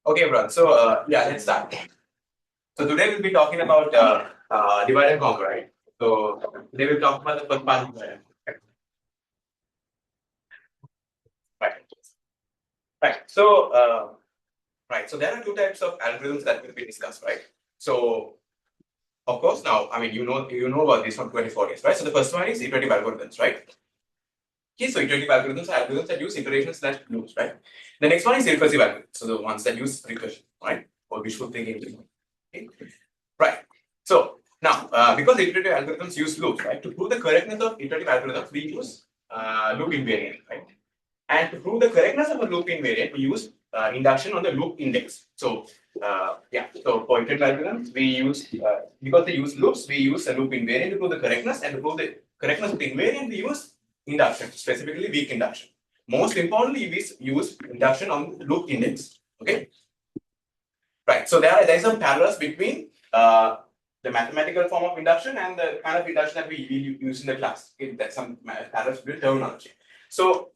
Okay, everyone. So, yeah, let's start. So today we'll be talking about divide and conquer, right? So today we'll talk about the first part of divide and conquer. Right. Right. So there are two types of algorithms that will be discussed, right? So of course, now I mean you know about this from 24 years, right? So the first one is iterative algorithms, right? Okay, so iterative algorithms are algorithms that use iterations slash loops, right? The next one is recursive algorithms, so the ones that use recursion, right? Or wishful thinking. Okay. Right. So now, because iterative algorithms use loops, right? To prove the correctness of iterative algorithms, we use loop invariant, right? And to prove the correctness of a loop invariant, we use induction on the loop index. So yeah, so for iterative algorithms, we use because they use loops, we use a loop invariant to prove the correctness, and to prove the correctness of the invariant, we use induction, specifically weak induction. Most importantly, we use induction on loop index. Okay. Right. So there's some parallels between the mathematical form of induction and the kind of induction that we use in the class. Okay, that's some parallels with terminology. So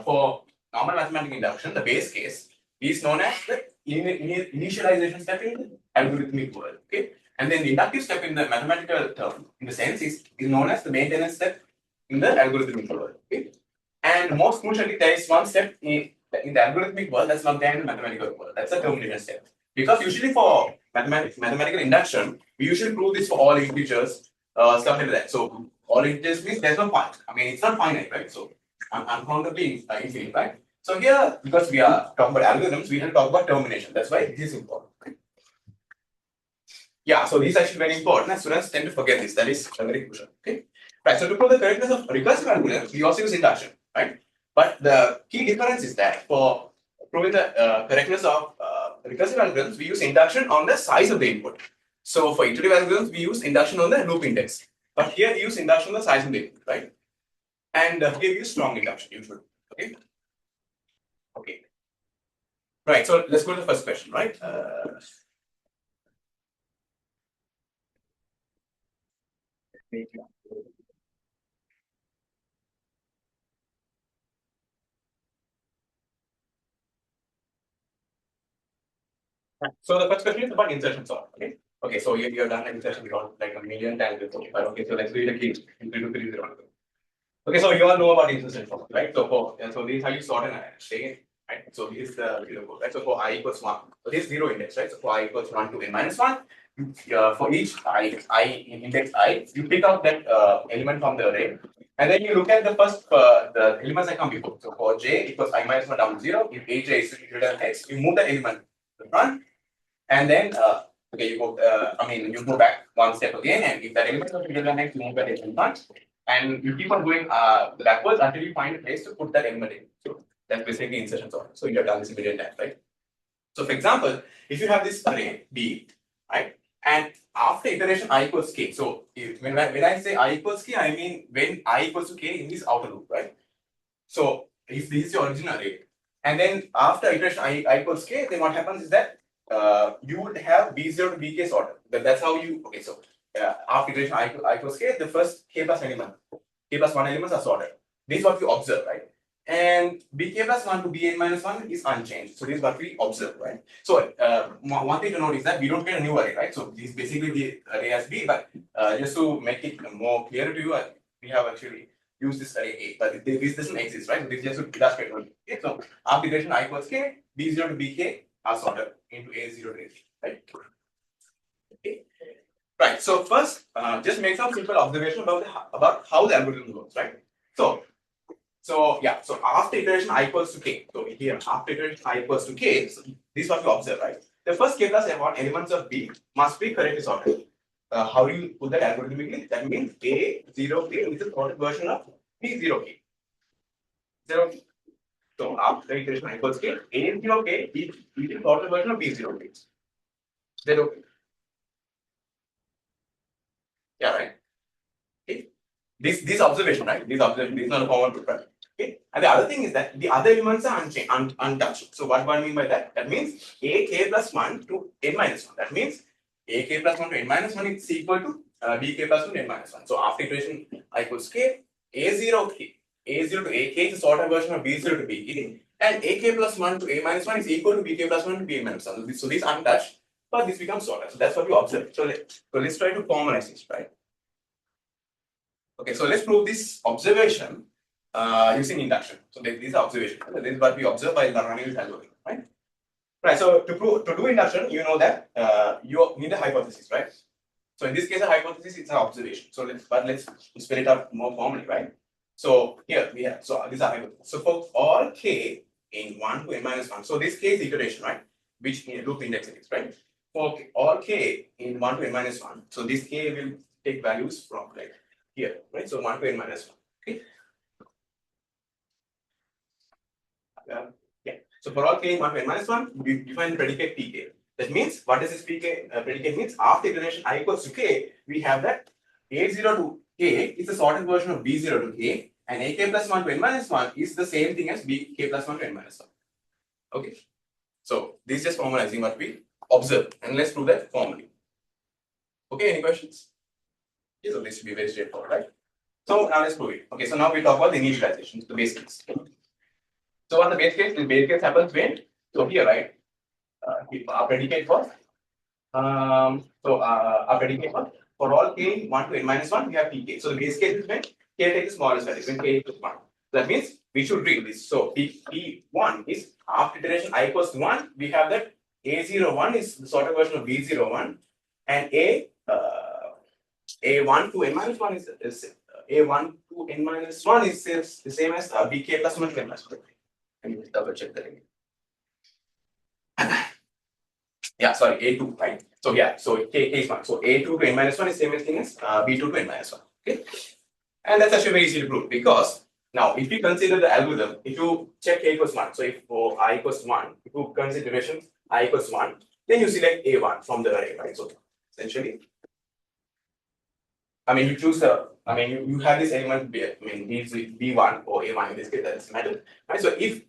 for normal mathematical induction, the base case is known as the initialization step in the algorithmic world. Okay, and then the inductive step in the mathematical term, in the sense, is known as the maintenance step in the algorithmic world. Okay, and most crucially, there is one step in the algorithmic world that's not there in the mathematical world. That's the termination step. Because usually for mathematical induction, we usually prove this for all integers, stuff like that. So all integers means there's no point. I mean, it's not finite, right? So uncountably infinite, right? So here, because we are talking about algorithms, we have to talk about termination. That's why this is important. Yeah, so this is actually very important, and students tend to forget this. That is very crucial. Okay, right. So to prove the correctness of recursive algorithms, we also use induction, right? But the key difference is that for proving the correctness of recursive algorithms, we use induction on the size of the input. So for iterative algorithms, we use induction on the loop index. But here we use induction on the size of the input, right? And here we use strong induction usually. Okay. Okay. Right. So let's go to the first question, right? So the first question is about insertion sort. Okay. Okay. So you have done insertion sort like a million times before. But okay. So let's do it again. Okay. So you all know about insertion sort, right? So so this is how you sort an array. Right. So this is the code, right? So for I equals 1. So this is 0 index, right? So for I equals 1 to n minus 1. For each I index I, you pick out that element from the array. And then you look at the first the elements that come before. So for j equals I minus 1 down to 0, if aj is greater than x, you move the element to the front. And then, okay, you go, you go back one step again, and if that element is greater than x, you move that element front, and you keep on going backwards until you find a place to put that element in. So that's basically insertion sort. So you have done this a million times, right? So for example, if you have this array B, right, and after iteration I equals k. So when I say I equals k, I mean when I equals to k in this outer loop, right? So if this is your original array, and then after iteration I equals k, then what happens is that you would have B0 to Bk sorted. That's how you, okay, so after iteration I equals k, the first k plus element, k plus 1 elements are sorted. This is what we observe, right? And Bk plus 1 to Bn minus 1 is unchanged. So this is what we observe, right? So one thing to note is that we don't get a new array, right? So this is basically the array as B, but just to make it more clear to you, we have actually used this array A, but this doesn't exist, right? So this is just to illustrate only. Okay, so after iteration I equals k, B0 to Bk are sorted into A0 to A3, right? Okay. Right. So first, just make some simple observation about how the algorithm works, right? So yeah. So after iteration I equals to k. So here after iteration I equals to k. So this is what you observe, right? The first k plus m1 elements of B must be correctly sorted. How do you put that algorithmically? That means A0k is the sorted version of B0k. 0. So after iteration I equals k, A0k is the sorted version of B0k. 0. Yeah, right. Okay. This observation, right? This observation is not a common truth, right? Okay. And the other thing is that the other elements are unchanged, untouched. So what do I mean by that? That means ak plus 1 to n minus 1. That means ak plus 1 to n minus 1 is equal to bk plus 1 to n minus 1. So after iteration I equals k, a0 to ak is a sorted version of b0 to bk, And AK plus 1 to A minus 1 is equal to BK plus 1 to B minus 1. So these untouched, but this becomes sorted. So that's what we observe. So let's try to formalize this, right? Okay, so let's prove this observation using induction. So these are observations. This is what we observe by running this algorithm, right? Right. So to do induction, you know that you need a hypothesis, right? So in this case, a hypothesis is an observation. So let's spell it out more formally, right? So here we have, so these are hypotheses. So for all k in 1 to n minus 1, so this k is iteration, right? Which loop index it is, right? For all k in 1 to n minus 1, so this k will take values from like here, right? So 1 to n minus 1, okay? Yeah. So for all k in 1 to n minus 1, we define the predicate pk. That means, what does this pk predicate means? After iteration I equals to k, we have that a0 to k is the sorted version of b0 to k, and ak plus 1 to n minus 1 is the same thing as bk plus 1 to n minus 1. Okay. So this is just formalizing what we observe, and let's prove that formally. Okay, any questions? Okay, so this should be very straightforward, right? So now let's prove it. Okay, so now we talk about the initialization, the base case. So what the base case happens when, so here, right? Our predicate was our predicate was for all k 1 to n minus 1, we have pk. So the base case is when k takes the smallest value, when k equals 1. So that means we should read this. So p1 is after iteration I equals to 1, we have that a01 is the sorted version of b01, and a1 to n minus 1 is a1 to n minus 1 is the same as bk plus 1 to n minus 1. Let me double check that again. Yeah, sorry, A2, right? So yeah, so k is 1. So A2 to n minus 1 is same thing as B2 to n minus 1. Okay. And that's actually very easy to prove, because now if you consider the algorithm, if you check k equals 1, so if for I equals 1, if you consider duration I equals 1, then you select A1 from the array, right? So essentially, I mean, you choose the, I mean, you have this element B, I mean, B1 or A1 in this case, that doesn't matter, right? So if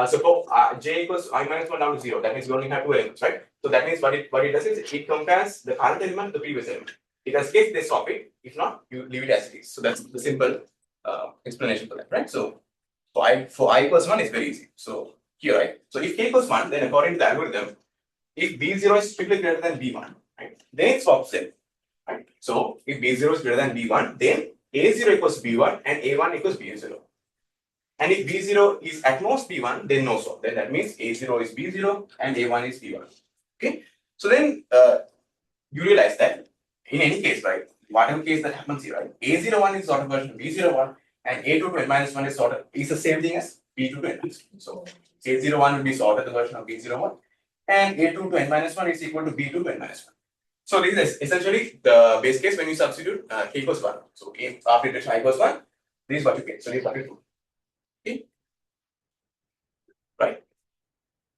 suppose j equals I minus 1 down to 0, that means you only have two elements, right? So that means what it does is it compares the current element to the previous element. It has case, they swap it. If not, you leave it as it is. So that's the simple explanation for that, right? So for I equals 1 is very easy. So here, right? So if k equals 1, then according to the algorithm, if B0 is strictly greater than B1, right, then it swaps them. Right? So if B0 is greater than B1, then A0 equals B1 and A1 equals B0. And if B0 is at most B1, then no swap. Then that means A0 is B0 and A1 is B1. Okay. So then you realize that in any case, right, whatever case that happens here, right, A01 is sorted version of B01 and A2 to n minus 1 is sorted, is the same thing as B2 to n minus 1. So A01 will be sorted the version of B01 and A2 to n minus 1 is equal to B2 to n minus 1. So this is essentially the base case when you substitute k equals 1. So after iteration I equals 1, this is what you get. So this is what you do. Okay. Right.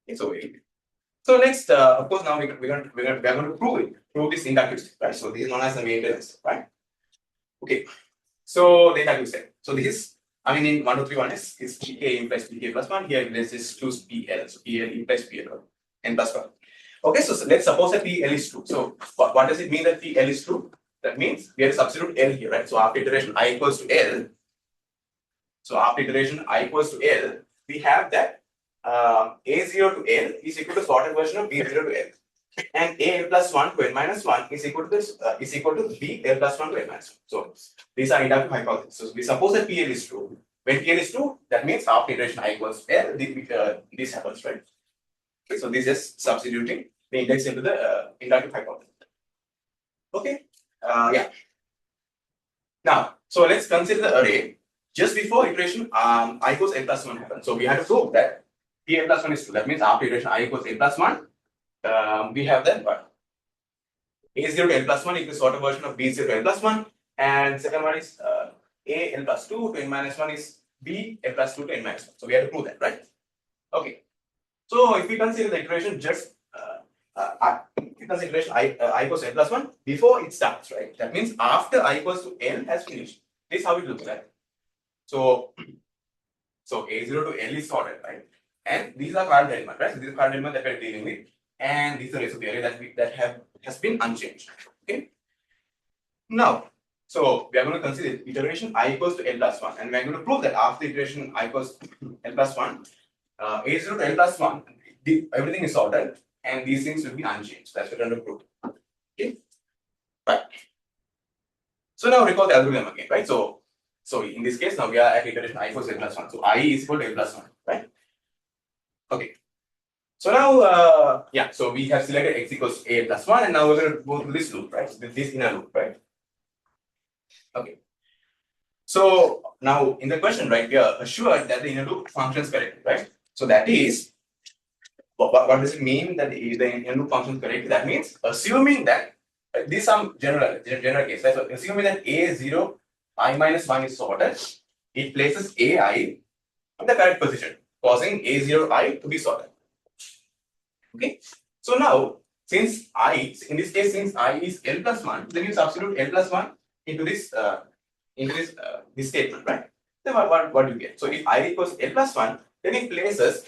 It's over here. So next, of course, now we're going to prove this inductive step, right? So this is known as the maintenance step, right? Okay. So the inductive step. So this is, I mean, in 123 is pk implies pk plus 1. Here let's just choose pl. So pl implies pl n plus 1. Okay, so let's suppose that PL is true. So what does it mean that PL is true? That means we have to substitute L here, right? So after iteration I equals to L. So after iteration I equals to L, we have that A0 to L is equal to sorted version of B0 to L. And A plus 1 to n minus 1 is equal to this B L plus 1 to n minus 1. So these are inductive hypotheses. So we suppose that PL is true. When PL is true, that means after iteration I equals L, this happens, right? Okay, so this is substituting the index into the inductive hypothesis. Okay, yeah. Now, so let's consider the array just before iteration I equals n plus 1 happens. So we have to prove that p n plus 1 is true. That means after iteration I equals n plus 1, we have then what? A0 to n plus 1 equals sorted version of B0 to n plus 1, and second one is A n plus 2 to n minus 1 is B n plus 2 to n minus 1. So we have to prove that, right? Okay. So if we consider the iteration just iteration I equals n plus 1 before it starts, right? That means after I equals to n has finished. This is how it looks like. So A0 to L is sorted, right? And these are current element, right? So these are current element that we're dealing with, and these are rest of the array that has been unchanged. Okay. Now, so we are going to consider iteration I equals to L plus 1, and we are going to prove that after iteration I equals L plus 1, A0 to L plus 1, everything is sorted, and these things will be unchanged. That's what we're going to prove. Okay. Right. So now recall the algorithm again, right? So in this case, now we are at iteration I equals L plus 1. So I is equal to L plus 1, right? Okay. So now, yeah, so we have selected x equals A plus 1, and now we're going to go through this loop, right? This inner loop, right? Okay. So now in the question, right, we are assured that the inner loop functions correctly, right? So that is, what does it mean that the inner loop functions correctly? That means assuming that this is some general case, right? So assuming that A0 I minus 1 is sorted, it places AI in the correct position, causing A0 I to be sorted. Okay. So now, since I, in this case, since I is L plus 1, then you substitute L plus 1 into this this statement, right? Then what do you get? So if I equals L plus 1, then it places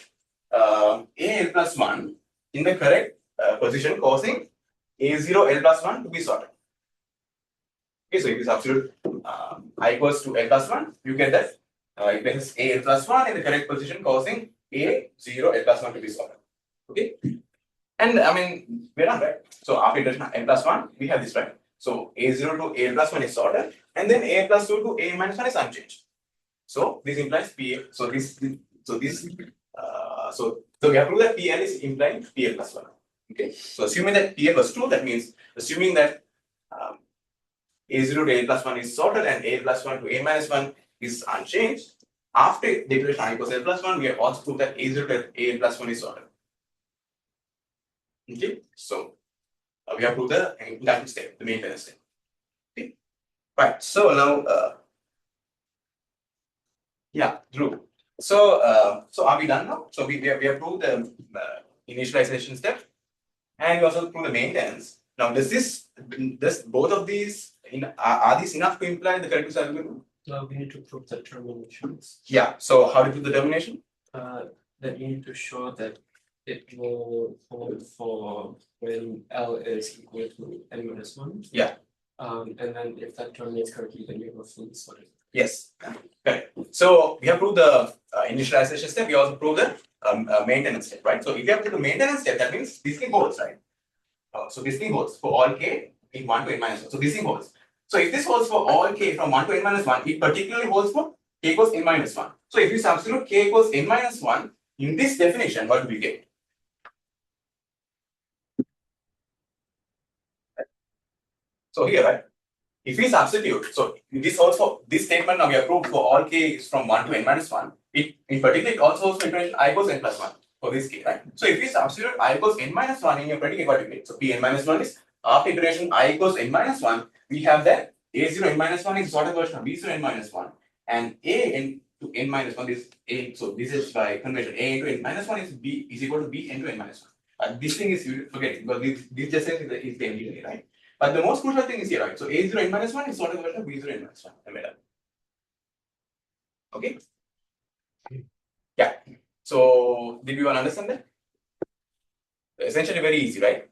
A L plus 1 in the correct position, causing A0 L plus 1 to be sorted. Okay, so if you substitute I equals to L plus 1, you get that it places A L plus 1 in the correct position, causing A0 L plus 1 to be sorted. Okay. And I mean, we're done, right? So after iteration n plus 1, we have this, right? So A0 to A plus 1 is sorted, and then A plus 2 to A minus 1 is unchanged. So this implies PA. So we have proved that PL is implying PL plus 1. Okay. So assuming that PL was true, that means assuming that A0 to A plus 1 is sorted and A plus 1 to A minus 1 is unchanged. After the iteration I equals L plus 1, we have also proved that A0 to A plus 1 is sorted. Okay, so we have proved the inductive step, the maintenance step. Okay, right. So now, yeah, Drew. So are we done now? So we have proved the initialization step, and we also proved the maintenance. Now, does both of these are these enough to imply the correctness algorithm? Now we need to prove the terminations. Yeah. So how do you prove the termination? That you need to show that it will hold for when L is equal to n minus 1. Yeah. And then if that terminates correctly, then you have a fully sorted. Yes. Correct. So we have proved the initialization step. We also proved the maintenance step, right? So if you have to do the maintenance step, that means this thing holds, right? So this thing holds for all k in 1 to n minus 1. So this thing holds. So if this holds for all k from 1 to n minus 1, it particularly holds for k equals n minus 1. So if you substitute k equals n minus 1 in this definition, what do we get? So here, right? If we substitute, so this also, this statement now we have proved for all k is from 1 to n minus 1. It in particular, it also holds for iteration I equals n plus 1 for this k, right? So if we substitute I equals n minus 1 in your predicate, what do you get? So p n minus 1 is after iteration I equals n minus 1, we have that a0 n minus 1 is sorted version of b0 n minus 1, and a n to n minus 1 is a. So this is by convention, a into n minus 1 is b is equal to b into n minus 1. This thing is, you forget, because this just says is the MDA, right? But the most crucial thing is here, right? So A0 n minus 1 is sorted version of B0 n minus 1. Okay? Yeah. So did you all understand that? Essentially very easy, right?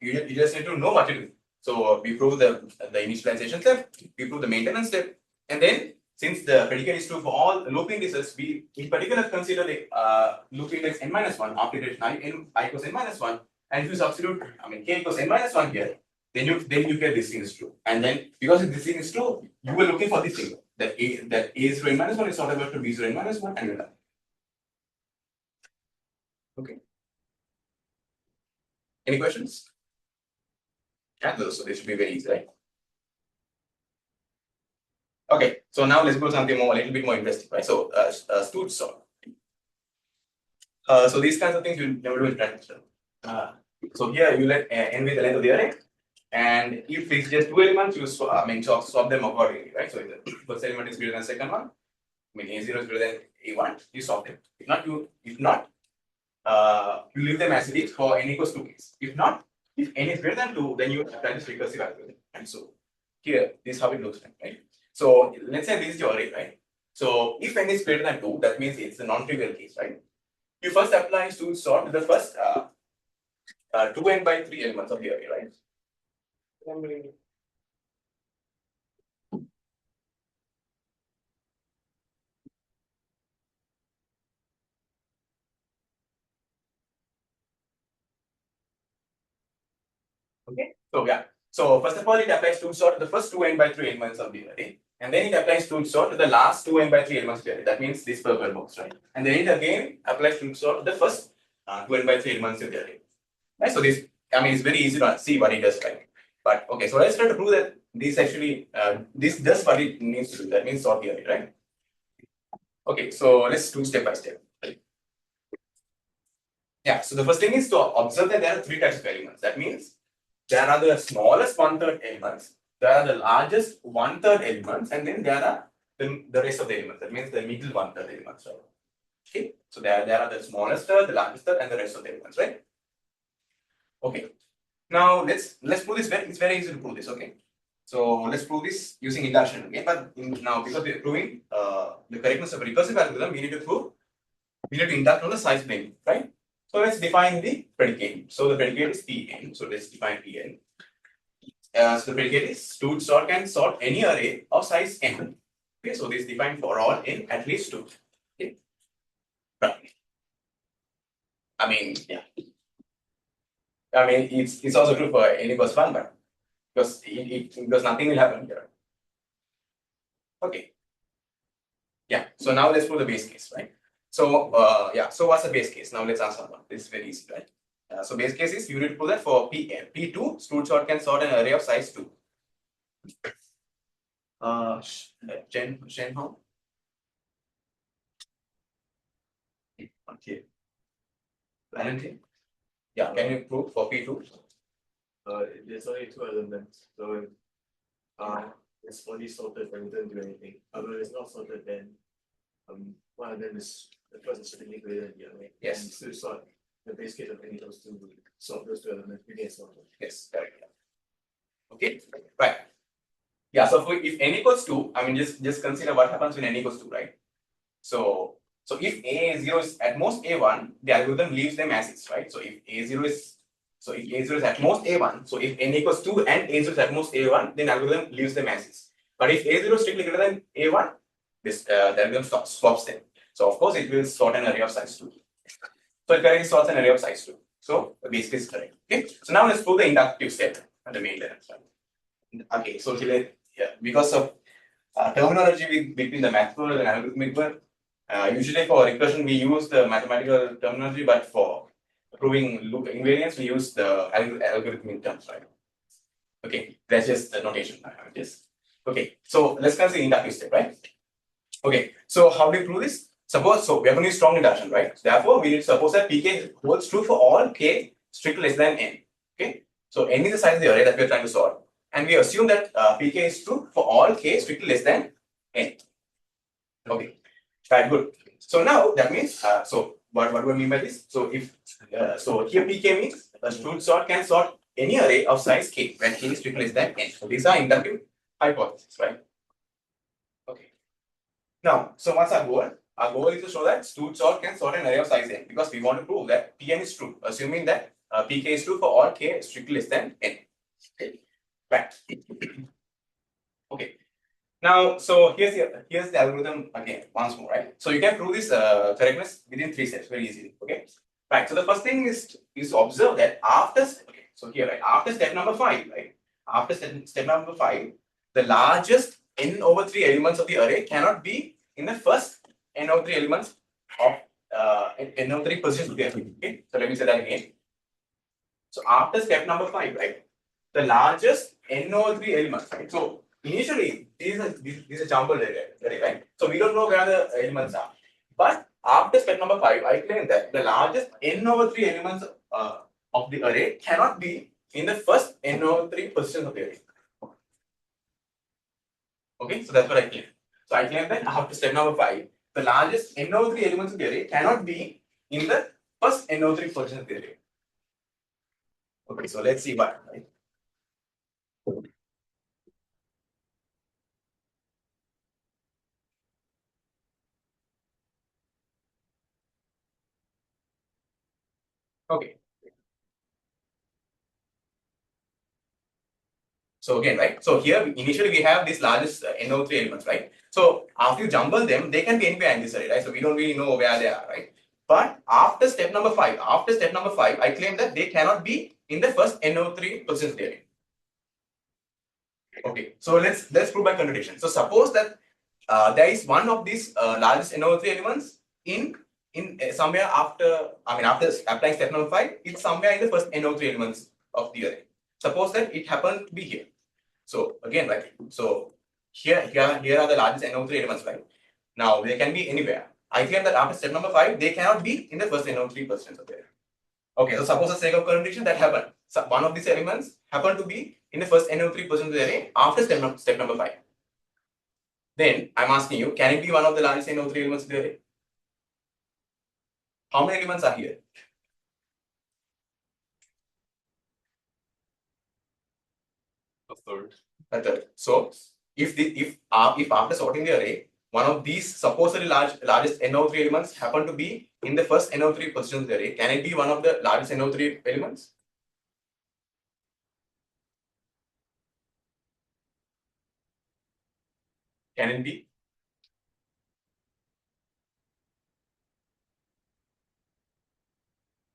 You just need to know what to do. So we prove the initialization step, we prove the maintenance step, and then since the predicate is true for all loop indices, we in particular consider the loop index n minus 1 after iteration I equals n minus 1, and if you substitute, I mean k equals n minus 1 here, then you get this thing is true. And then because this thing is true, you were looking for this thing that a0 n minus 1 is sorted out to b0 n minus 1, and you're done. Okay. Any questions? Yeah, so this should be very easy, right? Okay, so now let's go to something more, a little bit more interesting, right? So Stewart sort. So these kinds of things you never do in practice. So here you let n be the length of the array, and if it's just two elements, you swap them accordingly, right? So if the first element is greater than the second one, I mean a0 is greater than a1, you swap them. If not, you leave them as it is for n equals 2 case. If not, if n is greater than 2, then you apply this recursive algorithm. And so here, this is how it looks like, right? So let's say this is your array, right? So if n is greater than 2, that means it's a non-trivial case, right? You first apply to sort the first 2n by 3 elements of the array, right? Okay, so yeah. So first of all, it applies to sort the first 2n/3 elements of the array, and then it applies to sort to the last 2n/3 elements of the array. That means this purple box, right? And then it again applies to sort the first 2n/3 elements of the array. Right? So this, I mean, it's very easy to see what it does, right? But okay, so let's try to prove that this actually this does what it needs to do. That means sort the array, right? Okay, so let's do step by step. Yeah, so the first thing is to observe that there are three types of elements. That means there are the smallest 1/3 elements, there are the largest 1/3 elements, and then there are the rest of the elements. That means the middle 1/3 elements, right? Okay, so there are the smallest third, the largest third, and the rest of the elements, right? Okay. Now let's prove this. It's very easy to prove this. Okay. So let's prove this using induction. Okay, but now because we're proving the correctness of a recursive algorithm, we need to induct on the size plane, right? So let's define the predicate. So the predicate is Pn. So let's define Pn. So the predicate is sort can sort any array of size n. Okay, so this is defined for all n at least 2. Okay. Right. I mean, yeah. I mean, it's also true for n equals 1, but because nothing will happen here. Okay. Yeah. So now let's prove the base case, right? So yeah. So what's the base case? Now let's answer one. This is very easy, right? So base case is you need to prove that for P2 sort can sort an array of size 2. Shen Hong. Okay. Valentine. Yeah. Can you prove for P2? There's only 2 elements, so it's only sorted when we don't do anything. Although it's not sorted, then one of them is the first is strictly greater than the other. Yes. And still sort the base case of any of those two sort those 2 elements, we get sorted. Yes, correct. Okay, right. Yeah, so if n equals 2, I mean just consider what happens when n equals 2, right? So if a0 is at most a1, the algorithm leaves them as is, right? So if a0 is at most a1, so if n equals 2 and a0 is at most a1, then algorithm leaves them as is. But if a0 is strictly greater than a1, this the algorithm swaps them. So of course it will sort an array of size 2. So it correctly sorts an array of size 2. So the base case is correct. Okay. So now let's prove the inductive step at the main level. Okay. So here, yeah, because of terminology between the mathematical and algorithmic work, usually for recursion we use the mathematical terminology, but for proving loop invariance we use the algorithmic terms, right? Okay, that's just the notation. Okay. So let's consider inductive step, right? Okay. So how do you prove this? Suppose, so we are going to use strong induction, right? Therefore, we need to suppose that Pk holds true for all k strictly less than n. Okay, so n is the size of the array that we are trying to solve, and we assume that Pk is true for all k strictly less than n. Okay, right, good. So now that means, so what do I mean by this? So if so here Pk means a sort can sort any array of size k when k is strictly less than n. So these are inductive hypotheses, right? Okay. Now, so what's our goal? Our goal is to show that sort can sort an array of size n because we want to prove that Pn is true, assuming that Pk is true for all k strictly less than n. Okay. Right. Okay. Now, so here's the algorithm again once more, right? So you can prove this correctness within 3 steps very easily. Okay. Right. So the first thing is to observe that after so here, right, after step number 5, right? After step number 5, the largest n/3 elements of the array cannot be in the first n/3 elements of n/3 positions of the array. Okay, so let me say that again. So after step number 5, right, the largest n/3 elements, right? So initially this is a jumbled array, right? So we don't know where the elements are. But after step number 5, I claim that the largest n/3 elements of the array cannot be in the first n/3 positions of the array. Okay, so that's what I claim. So I claim that after step number 5, the largest n/3 elements of the array cannot be in the first n/3 position of the array. Okay, so let's see what, right? Okay. So again, right? So here initially we have this largest n/3 elements, right? So after you jumble them, they can be anywhere in this array, right? So we don't really know where they are, right? But after step number 5, I claim that they cannot be in the first NO3 positions theory. Okay, so let's prove by contradiction. So suppose that there is one of these largest NO3 elements in somewhere after applying step number 5, it's somewhere in the first NO3 elements of the array. Suppose that it happened to be here. So again, right? So here are the largest NO3 elements, right? Now they can be anywhere. I claim that after step number 5, they cannot be in the first NO3 positions of the array. Okay, so suppose the sake of contradiction that happened. So one of these elements happened to be in the first NO3 position of the array after step number 5. Then I'm asking you, can it be one of the largest NO3 elements of the array? How many elements are here? A third. A third. So if after sorting the array, one of these supposedly largest NO3 elements happen to be in the first NO3 position of the array, can it be one of the largest NO3 elements? Can it be?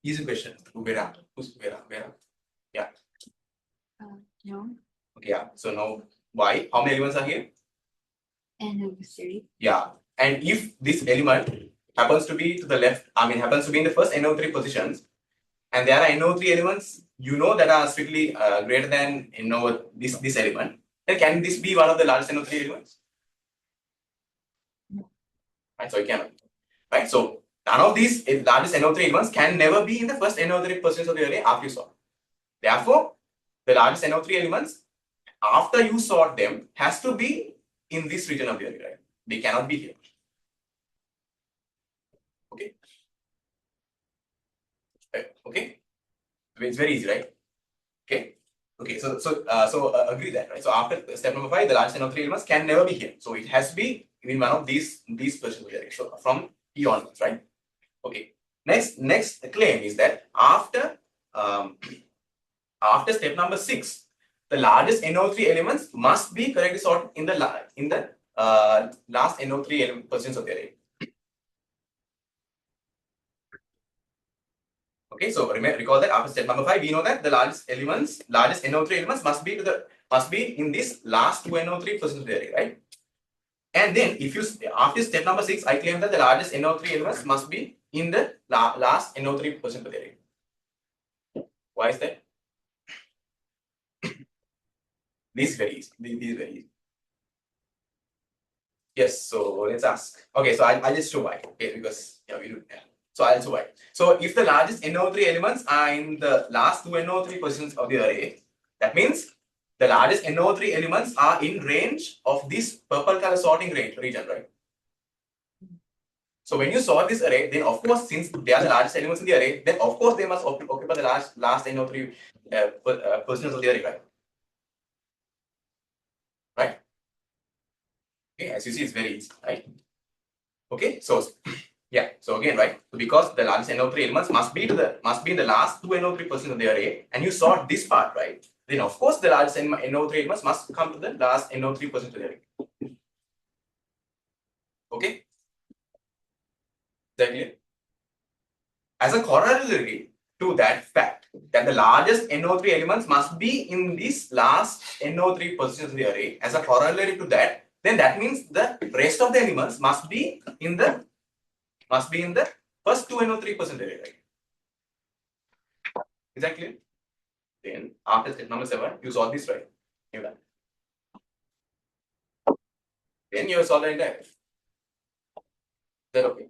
Easy question. Ubera. Who's Ubera? Ubera? Yeah. No. Okay, yeah. So now why? How many elements are here? NO3. Yeah. And if this element happens to be to the left, happens to be in the first NO3 positions, and there are NO3 elements, that are strictly greater than this element, then can this be one of the largest NO3 elements? No. Right, so it cannot. Right, so none of these largest NO3 elements can never be in the first NO3 positions of the array after you sort. Therefore, the largest NO3 elements, after you sort them, has to be in this region of the array, right? They cannot be here. Okay. Okay. It's very easy, right? Okay. Okay. So agree that, right? So after step number 5, the largest NO3 elements can never be here. So it has to be in one of these positions of the array. So from here onwards, right? Okay. Next claim is that after step number 6, the largest NO3 elements must be correctly sorted in the last NO3 positions of the array. Okay, so recall that after step number 5, we know that the largest NO3 elements must be in this last 2 NO3 positions of the array, right? And then after step number 6, I claim that the largest NO3 elements must be in the last NO3 position of the array. Why is that? This is very easy. Yes, so let's ask. Okay, so I'll just show why. Okay, because we do. Yeah. So I'll show why. So if the largest NO3 elements are in the last 2 NO3 positions of the array, that means the largest NO3 elements are in range of this purple color sorting region, right? So when you sort this array, then of course, since they are the largest elements in the array, then of course they must occupy the last NO3 positions of the array, right? Right? Okay, as you see, it's very easy, right? Okay, so yeah, so again, right? Because the largest NO3 elements must be in the last 2 NO3 positions of the array, and you sort this part, right? Then of course the largest NO3 elements must come to the last NO3 positions of the array. Okay? Is that clear? As a corollary to that fact that the largest NO3 elements must be in this last NO3 positions of the array, as a corollary to that, then that means the rest of the elements must be in the first 2 NO3 positions of the array, right? Is that clear? Then after step number 7, you solve this, right? You done. Then you solve the entire. Is that okay?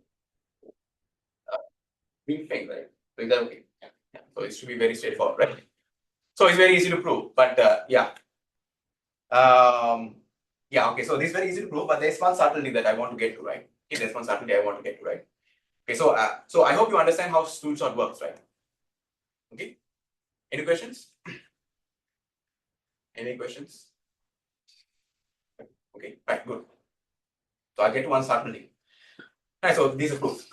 Big thing, right? So is that okay? Yeah. So it should be very straightforward, right? So it's very easy to prove, but yeah. Yeah, okay, so this is very easy to prove, but there's one subtlety that I want to get to, right? Okay, there's one subtlety I want to get to, right? Okay, so so I hope you understand how tool sort works, right? Okay. Any questions? Any questions? Okay, right, good. So I'll get to one subtlety. Right, so these are proof.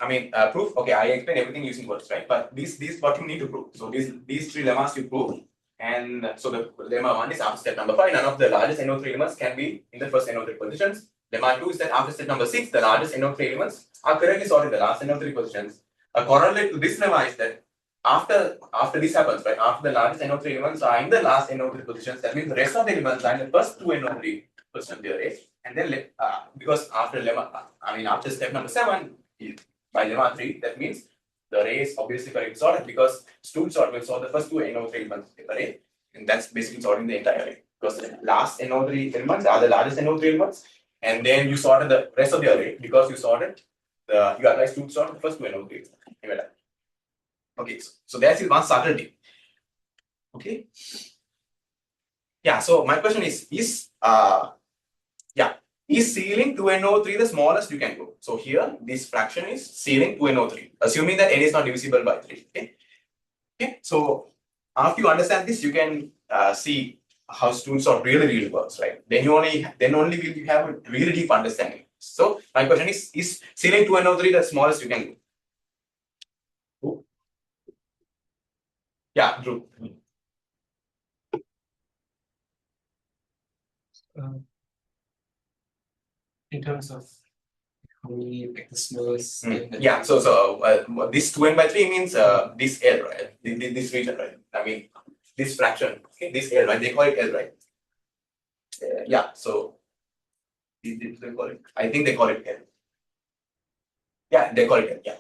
Proof. Okay, I explain everything using words, right? But this what you need to prove. So these 3 lemmas you prove, and so the lemma 1 is after step number 5, none of the largest NO3 elements can be in the first NO3 positions. Lemma 2 is that after step number 6, the largest NO3 elements are correctly sorted in the last NO3 positions. A corollary to this lemma is that after this happens, right? After the largest NO3 elements are in the last NO3 positions, that means the rest of the elements are in the first two NO3 positions of the array. And then because after lemma, after step number 7, by lemma 3, that means the array is obviously correctly sorted because stool sort will sort the first two NO3 elements of the array, and that's basically sorting the entire array. Because the last NO3 elements are the largest NO3 elements, and then you sorted the rest of the array because you sorted you applied stool sort the first two NO3 elements. Okay, so that's one subtlety. Okay. Yeah, so my question is ceiling 2NO3 the smallest you can go? So here, this fraction is ceiling 2NO3, assuming that n is not divisible by 3. Okay, so after you understand this, you can see how stool sort really works, right? Then only will you have a really deep understanding. So my question is ceiling 2NO3 the smallest you can go? Yeah, Drew. In terms of how many like the smallest. Yeah, so this 2n by 3 means this L, right? This region, right? This fraction, okay, this L, right? They call it L, right? Yeah, so they call it, I think they call it L. Yeah, they call it L, yeah.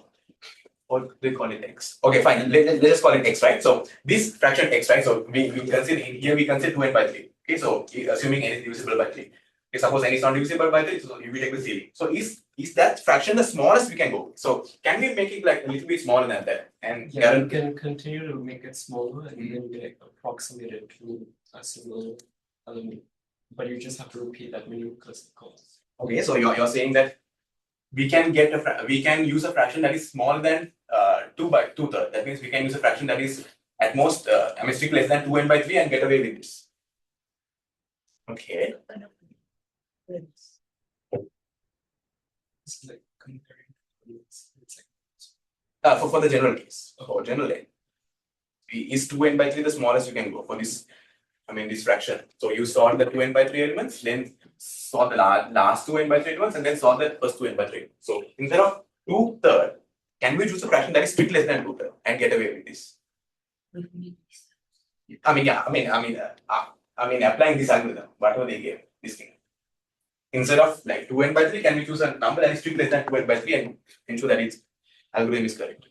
Or they call it X. Okay, fine. Let's just call it X, right? So this fraction X, right? So we consider here we consider 2n by 3. Okay, so assuming n is divisible by 3. Okay, suppose n is not divisible by 3, so we take the ceiling. So is that fraction the smallest we can go? So can we make it like a little bit smaller than that? And yeah, you can continue to make it smaller and then you like approximate it to a single element. But you just have to repeat that many recursive calls. Okay, so you're saying that we can use a fraction that is smaller than 2 by 2/3. That means we can use a fraction that is at most strictly less than 2n by 3 and get away with this. Okay. It's like comparing. It's like For the general case, for general n, is 2n by 3 the smallest you can go for this? This fraction. So you sort the 2n by 3 elements, then sort the last 2n by 3 elements, and then sort the first 2n by 3. So instead of 2/3, can we choose a fraction that is strictly less than 2/3 and get away with this? Applying this algorithm, whatever they gave, this thing. Instead of like 2n by 3, can we choose a number that is strictly less than 2n by 3 and ensure that its algorithm is correct?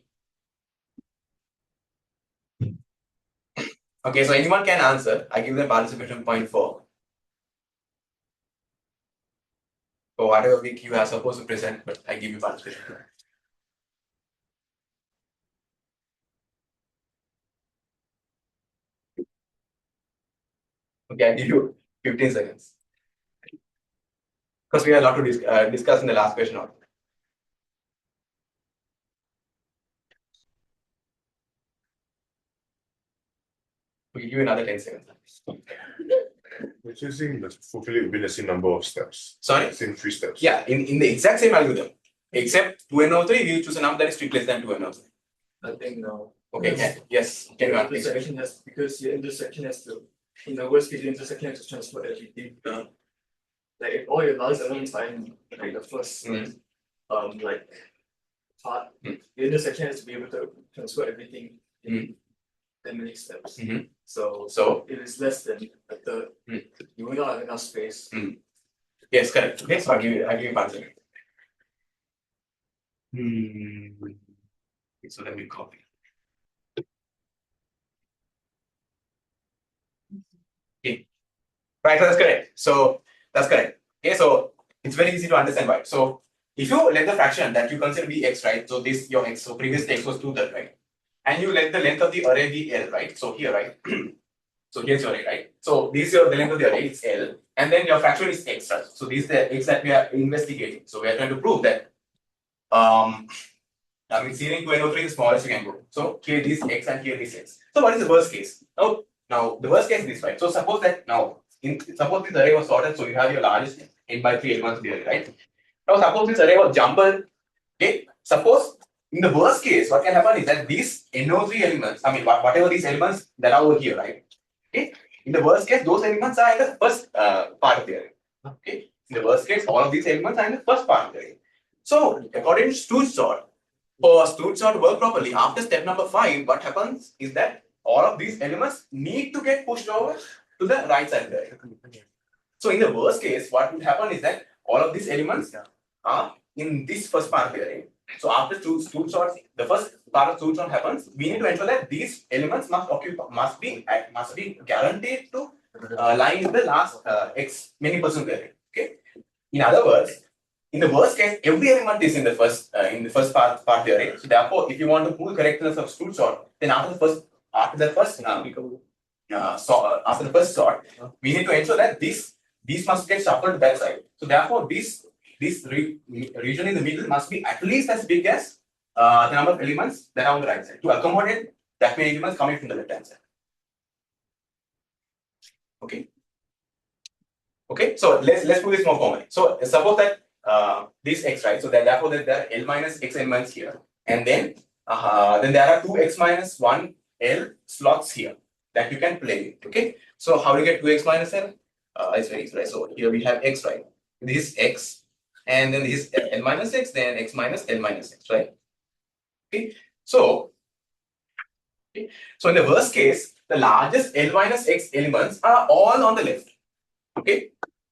Okay, so anyone can answer. I give them participation point 4. For whatever week you are supposed to present, but I give you participation. Okay, I give you 15 seconds. Because we have a lot to discuss in the last question. We give you another 10 seconds. It's using the fulfilling within the same number of steps. Sorry? Same 3 steps. Yeah, in the exact same algorithm. Except 2NO3, we choose a number that is strictly less than 2NO3. I think no. Okay, yes. Can you answer? Intersection has, because your intersection has to, in the worst case, your intersection has to transfer everything. Like if all your last elements are in like the first like part, the intersection has to be able to transfer everything in that many steps. So if it's less than a third, you will not have enough space. Yes, correct. Okay, so I'll give you answer. So let me copy. Okay. Right, so that's correct. So that's correct. Okay, so it's very easy to understand why. So if you let the fraction that you consider be x, right? So this your x, so previous x was 2/3, right? And you let the length of the array be L, right? So here, right? So here's your array, right? So this is the length of the array, it's L, and then your fraction is x, right? So this is the x that we are investigating. So we are trying to prove that ceiling 2NO3 is the smallest you can go. So here this x and here this x. So what is the worst case? Now the worst case is this, right? So suppose that suppose this array was sorted, so you have your largest n by 3 elements of the array, right? Now suppose this array was jumbled. Okay, suppose in the worst case, what can happen is that these NO3 elements, whatever these elements that are over here, right? Okay, in the worst case, those elements are in the first part of the array. Okay, in the worst case, all of these elements are in the first part of the array. So according to stool sort, for Stroop sort to work properly, after step number 5, what happens is that all of these elements need to get pushed over to the right side there. So in the worst case, what would happen is that all of these elements are in this first part here. So after Stroop sorts, the first part of Stroop sort happens, we need to ensure that these elements must be guaranteed to lie in the last x many percent there. Okay. In other words, in the worst case, every element is in the first part theory. So therefore, if you want to prove correctness of Stroop sort, then after the first sort, we need to ensure that these must get shuffled to that side. So therefore, this region in the middle must be at least as big as the number of elements that are on the right side to accommodate that many elements coming from the left hand side. Okay. Okay, so let's do this more formally. So suppose that this x, right? So that therefore that there are L minus x elements here, and then there are two x minus 1 L slots here that you can play with. Okay, so how do you get 2x minus L? It's very easy, right? So here we have x, right? This is x, and then this is L minus x, then x minus L minus x, right? Okay, so in the worst case, the largest L minus x elements are all on the left. Okay,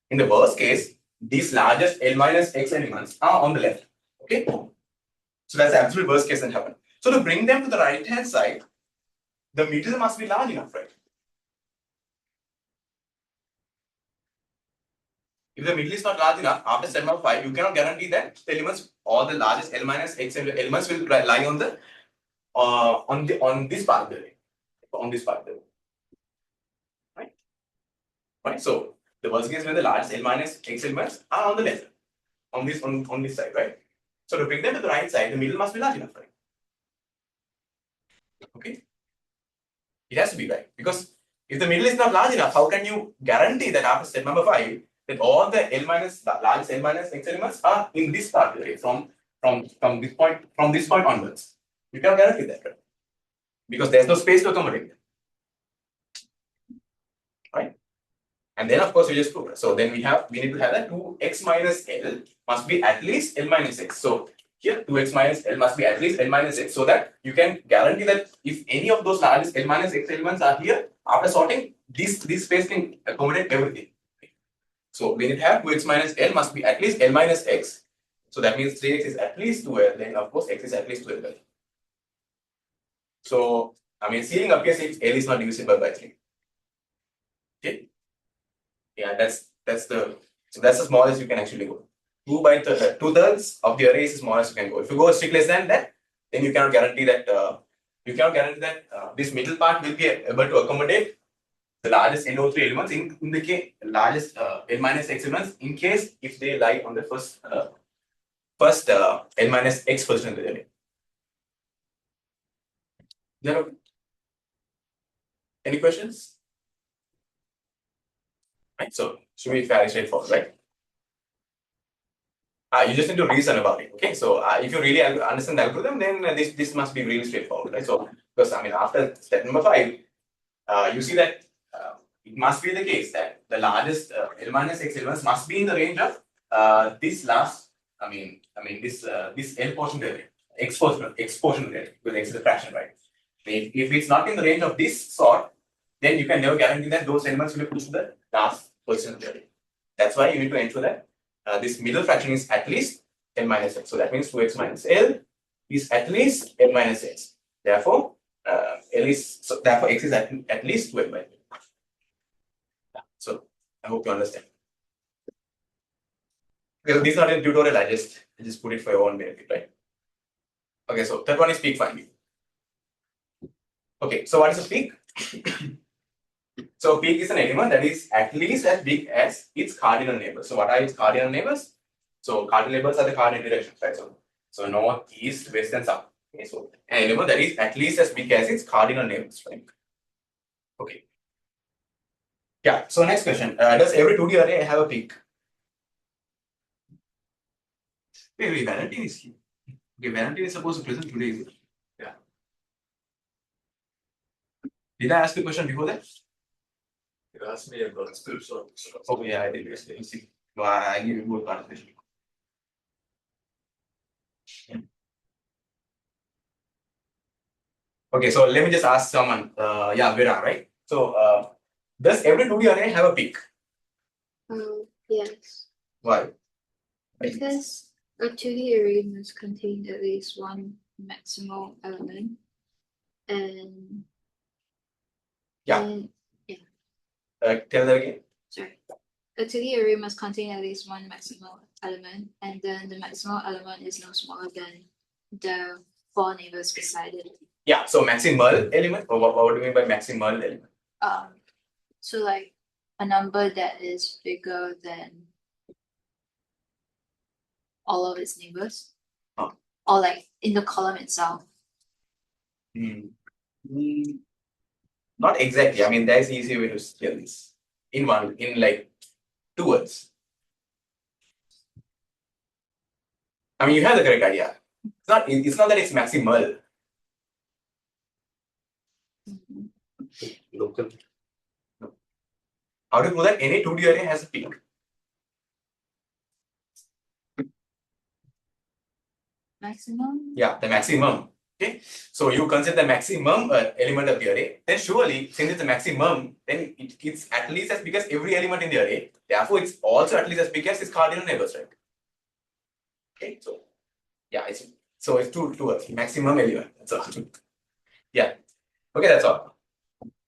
in the worst case, these largest L minus x elements are on the left. Okay, so that's the absolute worst case that happen. So to bring them to the right hand side, the middle must be large enough, right? If the middle is not large enough, after step number 5, you cannot guarantee that the elements, all the largest L minus x elements will lie on the on this part there, right? Right. So the worst case when the largest L minus x elements are on the left, on this side, right? So to bring them to the right side, the middle must be large enough, right? Okay, it has to be right, because if the middle is not large enough, how can you guarantee that after step number 5 that all the largest L minus x elements are in this part, right? From this point onwards, you cannot guarantee that, right? Because there's no space to accommodate them, right? And then of course we just prove it. So then we need to have that 2x minus L must be at least L minus x. So here 2x minus L must be at least L minus x, so that you can guarantee that if any of those largest L minus x elements are here, after sorting, this space can accommodate everything. So we need to have 2x minus L must be at least L minus x. So that means 3x is at least 2L, then of course x is at least 12L. So I mean ceiling appears if L is not divisible by 3. Okay. Yeah, that's the smallest you can actually go. 2/3 of the array is the smallest you can go. If you go a stick less than that, then you cannot guarantee that this middle part will be able to accommodate the largest NO3 elements in the case largest L minus x elements in case if they lie on the first L minus x position of the array. Any questions? Right, so should be fairly straightforward, right? You just need to reason about it. Okay, so if you really understand the algorithm, then this must be really straightforward, right? So because I mean after step number 5, you see that it must be the case that the largest L minus x elements must be in the range of this last. This L portion there, x portion there, because x is a fraction, right? If it's not in the range of this sort, then you can never guarantee that those elements will be pushed to the last position there. That's why you need to ensure that this middle fraction is at least L minus x. So that means 2x minus L is at least L minus x. Therefore, therefore x is at least 12 by 2. So I hope you understand. Okay, so these are in tutorial. I just put it for your own benefit, right? Okay, so third one is peak finding. Okay, so what is a peak? So peak is an element that is at least as big as its cardinal neighbors. So what are its cardinal neighbors? So cardinal neighbors are the cardinal directions, right? So north, east, west, and south. Okay, so an element that is at least as big as its cardinal neighbors, right? Okay. Yeah. So next question: does every 2D array have a peak? Wait, Valentine is here. Okay, Valentine is supposed to present today, is it? Yeah. Did I ask the question before that? You asked me about Stroop sort. Oh yeah, I did. Yes, you see. No, I give you both participation. Okay, so let me just ask someone. Yeah, Vera, right? So, does every 2D array have a peak? Yes, Why? because a 2D array must contain at least one maximal element, and Yeah. and Tell that again. sorry, a 2D array must contain at least one maximal element, and then the maximal element is no smaller than the four neighbors beside it. Yeah. So maximal element. Or what do you mean by maximal element? So like a number that is bigger than all of its neighbors, Oh. or like in the column itself. Not exactly. I mean, there's an easy way to tell this in like 2 words. I mean, you have the correct idea. It's not that it's maximal. Local. How do you know that any 2D array has a peak? Maximum? Yeah, the maximum. Okay, so you consider the maximum element of the array. Then surely, since it's a maximum, then it's at least as big as every element in the array. Therefore, it's also at least as big as its cardinal neighbors, right? Okay, so yeah, it's two words. Maximum element. That's all. Yeah. Okay, that's all.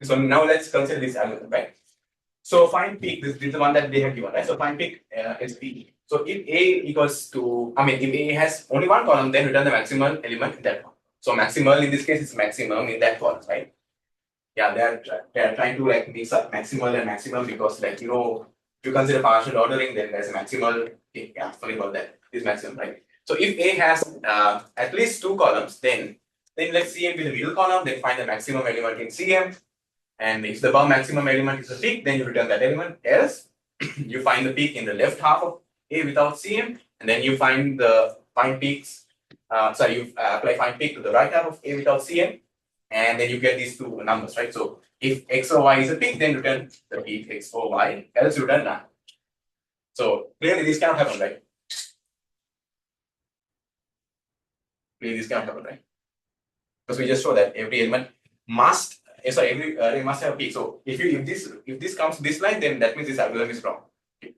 So now let's consider this algorithm, right? So find peak. This is the one that they have given, right? So find peak is peak. So if A equals to, I mean, if A has only one column, then return the maximum element in that one. So maximal in this case is maximum in that column, right? Yeah, they're trying to like mix up maximal and maximum because like if you consider partial ordering, then there's a maximal. Okay, yeah, sorry about that. Is maximum, right? So if A has at least 2 columns, then let's CM be the middle column, then find the maximum element in CM. And if the above maximum element is a peak, then you return that element. Else, you find the peak in the left half of A without CM, and then you find peaks. You apply find peak to the right half of A without CM, and then you get these two numbers, right? So if X or Y is a peak, then return the peak X or Y, else return none. So clearly this cannot happen, right? Clearly this cannot happen, right? Because we just show that every element must every array must have a peak. So if this comes to this line, then that means this algorithm is wrong. Okay.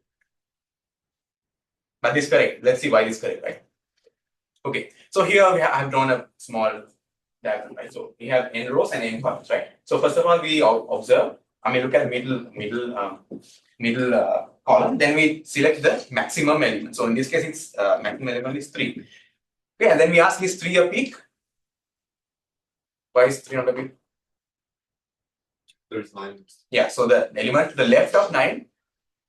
But this is correct. Let's see why this is correct, right? Okay. So here I have drawn a small diagram, right? So we have n rows and n columns, right? So first of all, we observe. I mean, look at middle column. Then we select the maximum element. So in this case, it's maximum element is 3. Okay, and then we ask, is 3 a peak? Why is 3 not a peak? There's 9. Yeah, so the element to the left of 9,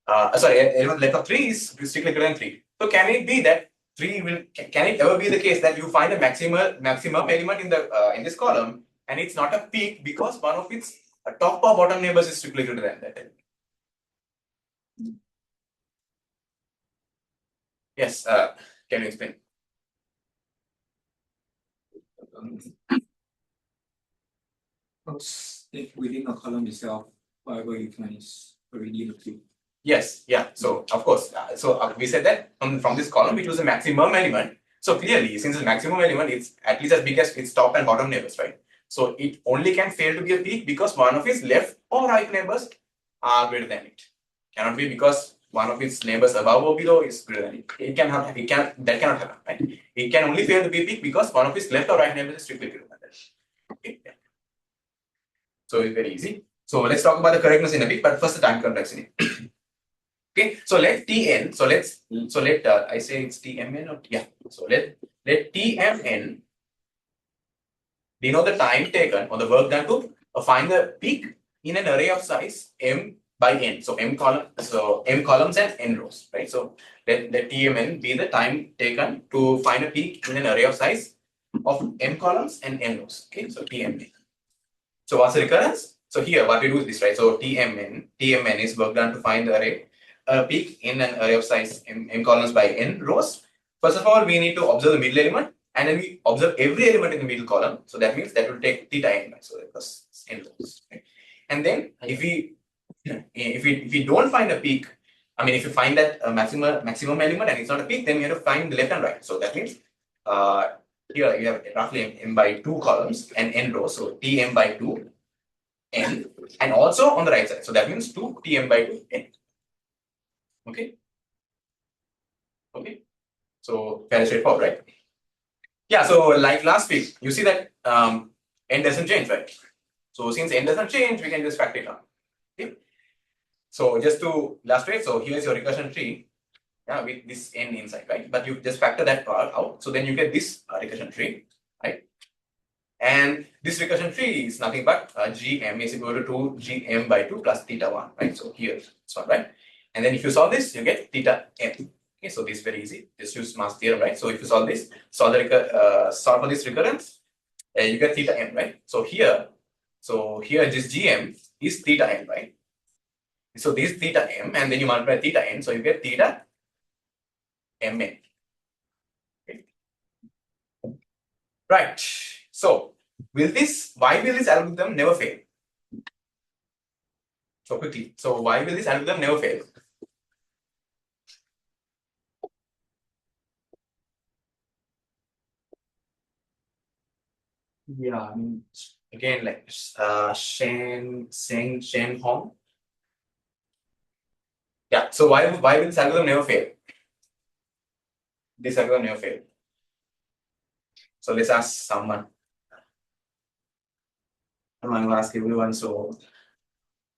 element left of 3 is strictly greater than 3. So can it be that 3 will, can it ever be the case that you find a maximum element in this column and it's not a peak because one of its top or bottom neighbors is strictly greater than that? Yes, can you explain? If within a column itself, whatever you find is already a peak. Yes, yeah. So of course, we said that from this column we choose a maximum element. So clearly, since the maximum element is at least as big as its top and bottom neighbors, right? So it only can fail to be a peak because one of its left or right neighbors are greater than it. Cannot be because one of its neighbors above or below is greater than it. That cannot happen, right? It can only fail to be a peak because one of its left or right neighbors is strictly greater than that. Okay. So it's very easy. So let's talk about the correctness in a bit, but first the time complexity. Okay, so let Tn, I say it's Tmn or yeah. So let Tmn denote the time taken or the work done to find the peak in an array of size m by n. So m columns and n rows, right? So let Tmn be the time taken to find a peak in an array of size of m columns and n rows. Okay, so Tmn. So what's the recurrence? So here what we do is this, right? So Tmn is work done to find the array peak in an array of size m columns by n rows. First of all, we need to observe the middle element, and then we observe every element in the middle column. So that means that will take theta n, right? So that was n rows. Okay? And then if we don't find a peak, I mean if you find that maximum element and it's not a peak, then we have to find the left and right. So that means here you have roughly m by 2 columns and n rows, so Tm by 2 n, and also on the right side, so that means 2 Tm by 2 n. Okay. Okay. So fairly straightforward, right? Yeah. So like last week, you see that n doesn't change, right? So since n doesn't change, we can just factor it out. Okay. So just to illustrate, so here's your recursion tree, yeah, with this n inside, right? But you just factor that part out, so then you get this recursion tree, right? And this recursion tree is nothing but gm is equal to 2 gm by 2 plus theta 1, right? So here, this one, right? And then if you solve this, you get theta m. Okay, so this is very easy. Just use mass theorem, right? So if you solve this, solve for this recurrence, you get theta m, right? So here this gm is theta m, right? So this is theta m, and then you multiply theta n, so you get theta mn. Okay. Right. So why will this algorithm never fail? So quickly. So why will this algorithm never fail? Yeah, I mean, again, like Shen Hong. Yeah. So why will this algorithm never fail? This algorithm never fail. So let's ask someone. I'm going to ask everyone. So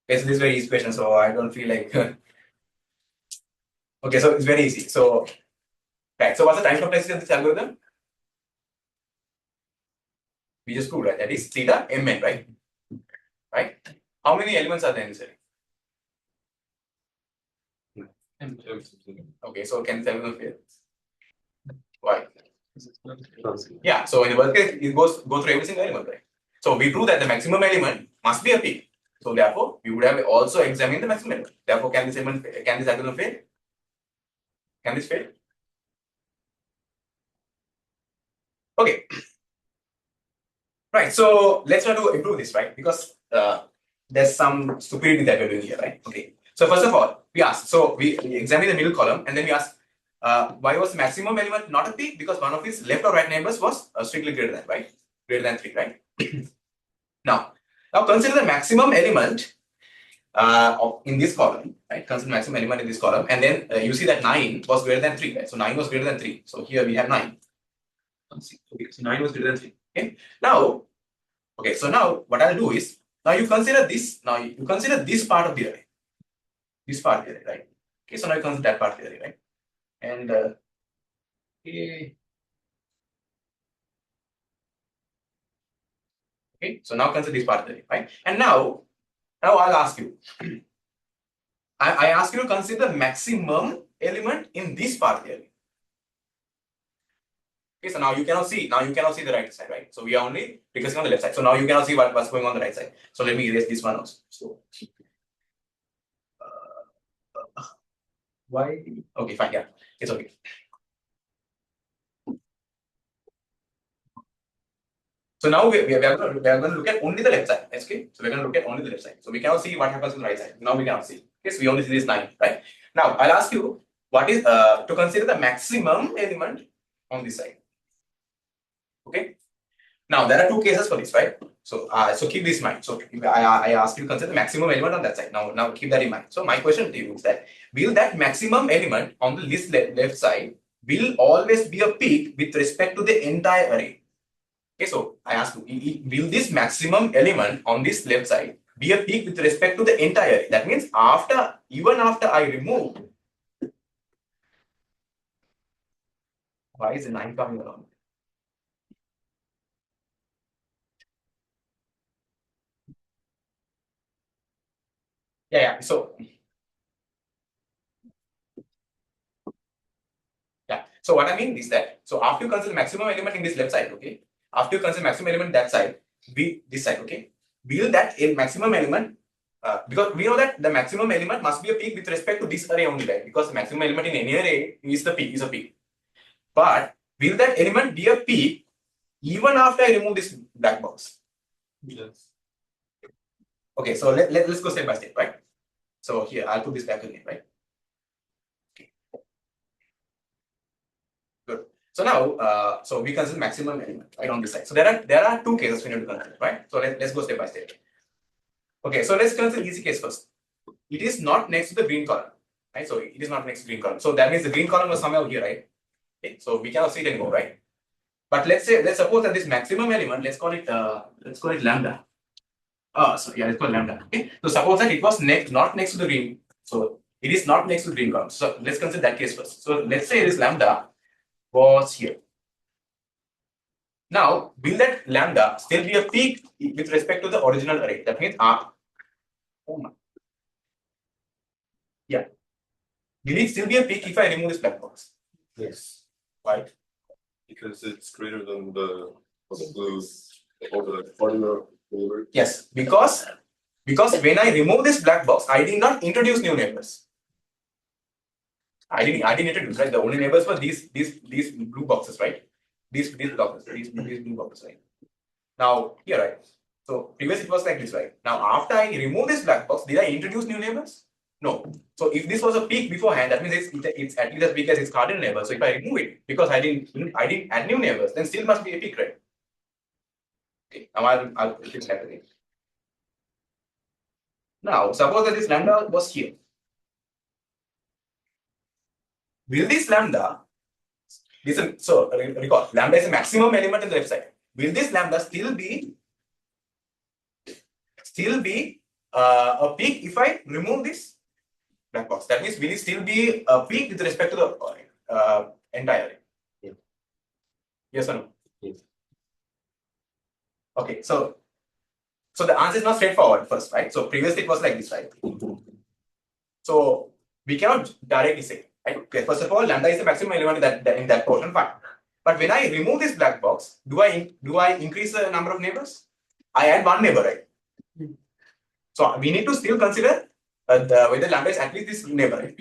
this is very easy question. So I don't feel like. Okay, so it's very easy. So right. So what's the time complexity of this algorithm? We just proved, right? That is theta mn, right? Right? How many elements are there in this array? Okay, so can this algorithm fail? Why? Yeah, so in the worst case, it go through every single element, right? So we prove that the maximum element must be a peak. So therefore, we would have also examined the maximum element. Therefore, can this algorithm fail? Can this fail? Okay. Right. So let's try to improve this, right? Because there's some stupidity that we're doing here, right? Okay. So first of all, we asked. So we examine the middle column, and then we ask, why was the maximum element not a peak? Because one of its left or right neighbors was strictly greater than, right? Greater than 3, right? Now consider the maximum element in this column, right? Consider maximum element in this column, and then you see that 9 was greater than 3, right? So 9 was greater than 3. So here we have 9. Okay, so 9 was greater than 3. Okay. Okay, so now what I'll do is, now you consider this part of the array. This part of the array, right? Okay, so now you consider that part of the array, right? And okay, so now consider this part of the array, right? And now I'll ask you. I ask you to consider the maximum element in this part of the array. Okay, so now you cannot see the right side, right? So we are only focusing on the left side. So now you cannot see what's going on the right side. So let me erase this one also. So why? Okay, fine, yeah, it's okay. So now we are going to look at only the left side. Okay, so we're going to look at only the left side. So we cannot see what happens on the right side. Now we cannot see. Okay, so we only see this line, right? Now I'll ask you what is to consider the maximum element on this side. Okay. Now there are two cases for this, right? So so keep this in mind. So I asked you to consider the maximum element on that side. Now keep that in mind. So my question to you is that will that maximum element on the left side will always be a peak with respect to the entire array? Okay, so I ask you, will this maximum element on this left side be a peak with respect to the entire array? That means even after I remove, why is the 9 coming around? Yeah. So yeah. So what I mean is that, so after you consider maximum element in this left side, okay, after you consider maximum element that side, this side, okay, will that maximum element, because we know that the maximum element must be a peak with respect to this array only, right? Because the maximum element in any array is a peak. But will that element be a peak even after I remove this black box? Yes. Okay, so let's go step by step, right? So here I'll put this back again, right? So now, so we consider maximum element right on this side. So there are two cases we need to consider, right? So let's go step by step. Okay, so let's consider easy case first. It is not next to the green column, right? So it is not next to the green column. So that means the green column was somewhere here, right? Okay, so we cannot see it anymore, right? But let's suppose that this maximum element, let's call it lambda. So yeah, let's call it lambda. Okay, so suppose that it was not next to the green. So it is not next to the green column. So let's consider that case first. So let's say this lambda was here. Now, will that lambda still be a peak with respect to the original array? That means yeah. Will it still be a peak if I remove this black box? Yes. Why? Because it's greater than the blue or the order over. Yes, because when I remove this black box, I did not introduce new neighbors. I didn't introduce, right? The only neighbors were these blue boxes, right? These blue boxes, right? Now here, right? So previously it was like this, right? Now after I remove this black box, did I introduce new neighbors? No. So if this was a peak beforehand, that means it's at least as big as its cardinal neighbor. So if I remove it because I didn't add new neighbors, then still must be a peak, right? Okay. Now I'll fix that again. Now suppose that this lambda was here. Will this lambda? So recall, lambda is a maximum element in the left side. Will this lambda still be a peak if I remove this black box? That means will it still be a peak with respect to the entire array? Yeah. Yes or no? Yes. Okay, so the answer is not straightforward first, right? So previously it was like this, right? So we cannot directly say, right? Okay, first of all, lambda is the maximum element in that portion, fine. But when I remove this black box, do I increase the number of neighbors? I add one neighbor, right? So we need to still consider whether lambda is at least this neighbor, right?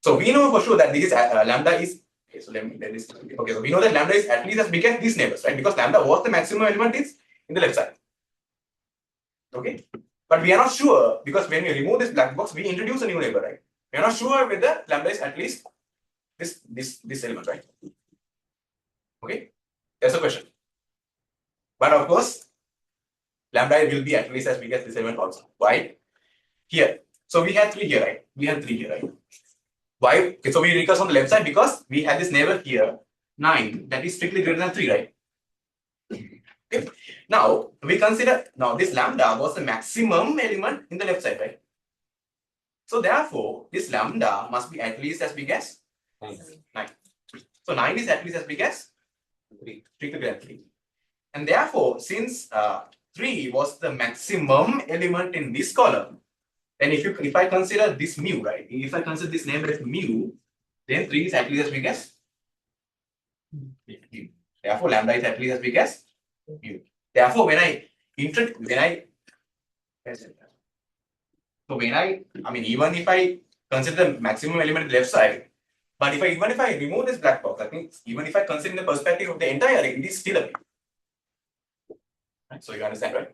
So we know for sure that this lambda is okay. So let this. Okay, so we know that lambda is at least as big as these neighbors, right? Because lambda was the maximum element is in the left side. Okay, but we are not sure because when we remove this black box, we introduce a new neighbor, right? We are not sure whether lambda is at least this element, right? Okay, that's a question. But of course, lambda will be at least as big as this element also. Why? Here. So we had 3 here, right? We had 3 here, right? Why? Okay, so we recurse on the left side because we had this neighbor here, 9, that is strictly greater than 3, right? Okay. Now we consider this lambda was the maximum element in the left side, right? So therefore, this lambda must be at least as big as 9. So 9 is at least as big as 3, strictly greater than 3. And therefore, since 3 was the maximum element in this column, then if I consider this mu, right? If I consider this neighbor as mu, then 3 is at least as big as mu. Therefore, lambda is at least as big as mu. Therefore, when I even if I consider the maximum element on the left side, but even if I remove this black box, I think even if I consider the perspective of the entire array, it is still a peak. Right? So you understand, right?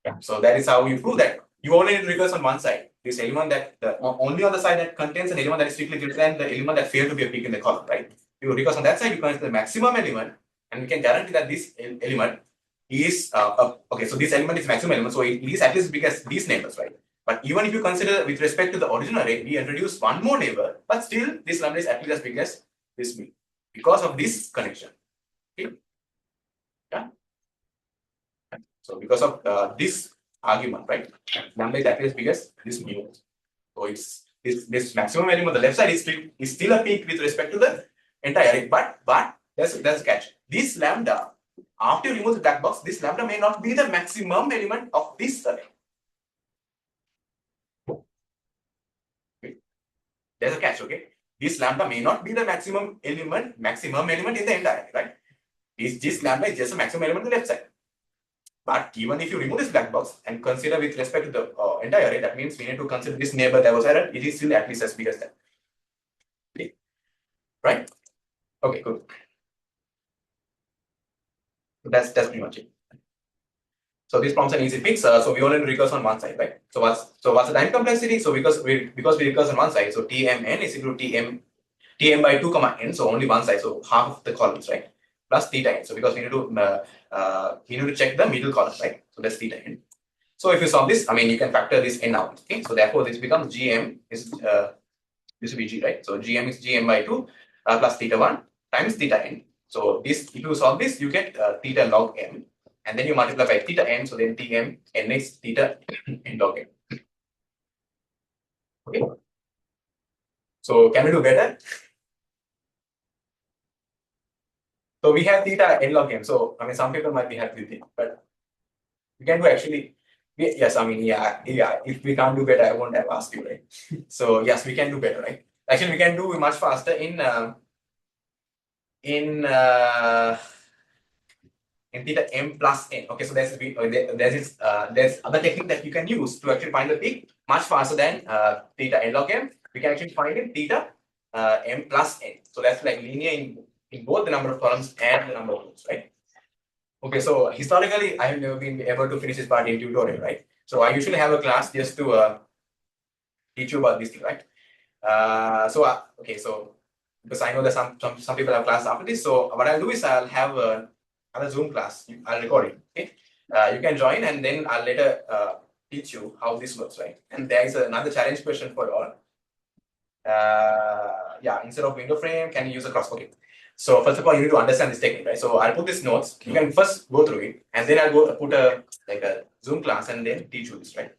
Yeah. So that is how you prove that. You only need to recurse on one side. This element that only on the side that contains an element that is strictly greater than the element that failed to be a peak in the column, right? You recurse on that side, you consider the maximum element, and we can guarantee that this element is okay. So this element is maximum element, so it is at least because these neighbors, right? But even if you consider with respect to the original array, we introduce one more neighbor, but still this lambda is at least as big as this mu because of this connection. Okay. Yeah. So because of this argument, right? Lambda is at least as big as this mu. So it's this maximum element on the left side is still a peak with respect to the entire array, but there's a catch. This lambda, after you remove the black box, this lambda may not be the maximum element of this array. Okay. There's a catch, okay? This lambda may not be the maximum element in the entire array, right? This lambda is just a maximum element on the left side. But even if you remove this black box and consider with respect to the entire array, that means we need to consider this neighbor that was added. It is still at least as big as that. Okay. Right? Okay, good. So that's pretty much it. So this forms an easy fix. So we only recurse on one side, right? So what's the time complexity? So because we recurse on one side, so Tmn is equal to Tm Tm by 2 comma n, so only one side, so half of the columns, right? Plus theta n. So because we need to check the middle column, right? So that's theta n. So if you solve this, I mean you can factor this n out. Okay, so therefore this becomes Gm is this will be G, right? So Gm is Gm by 2 plus theta 1 times theta n. So this, if you solve this, you get theta log m, and then you multiply by theta n. So then Tm n is theta n log m. Okay. So can we do better? So we have theta n log m. So I mean, some people might be happy with it, but we can do actually. Yes, I mean, yeah. If we can't do better, I won't have asked you, right? So yes, we can do better, right? Actually, we can do much faster in theta m plus n. Okay, so there's other technique that you can use to actually find the peak much faster than theta n log m. We can actually find in theta m plus n. So that's like linear in both the number of columns and the number of rows, right? Okay, so historically, I have never been able to finish this part in tutorial, right? So I usually have a class just to teach you about this thing, right? Okay, so because I know that some people have class after this, so what I'll do is I'll have another Zoom class. I'll record it. Okay, you can join, and then I'll later teach you how this works, right? And there is another challenge question for you all. Yeah, instead of window frame, can you use a cross? Okay. So first of all, you need to understand this technique, right? So I'll put these notes. You can first go through it, and then I'll go put a Zoom class and then teach you this, right?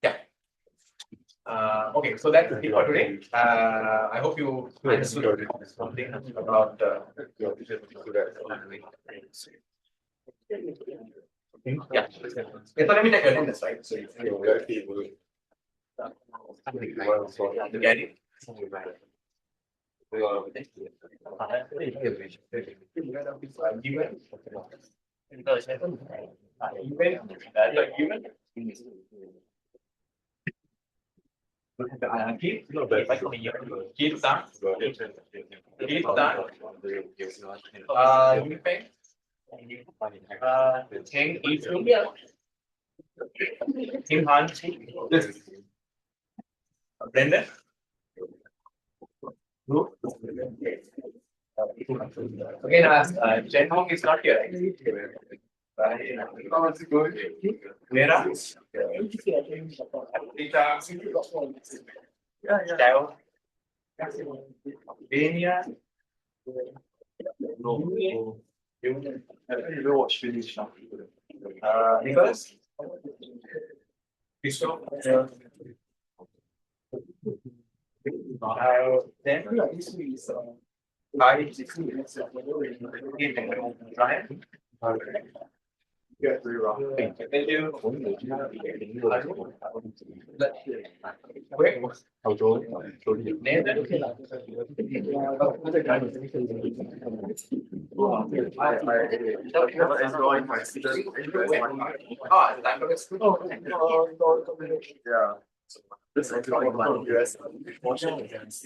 Yeah. Okay, so that's it for today. I hope you understood something about yeah. So let me take attendance, right? So get it. Keep that. Hang each room. Team hand. Blender. Okay, now Jen Hong is not here, right? Vera. Tao. Dania. Nicholas. Christoph. Then Ryan. Thank you. Yeah. This is like US. Washington, D.C.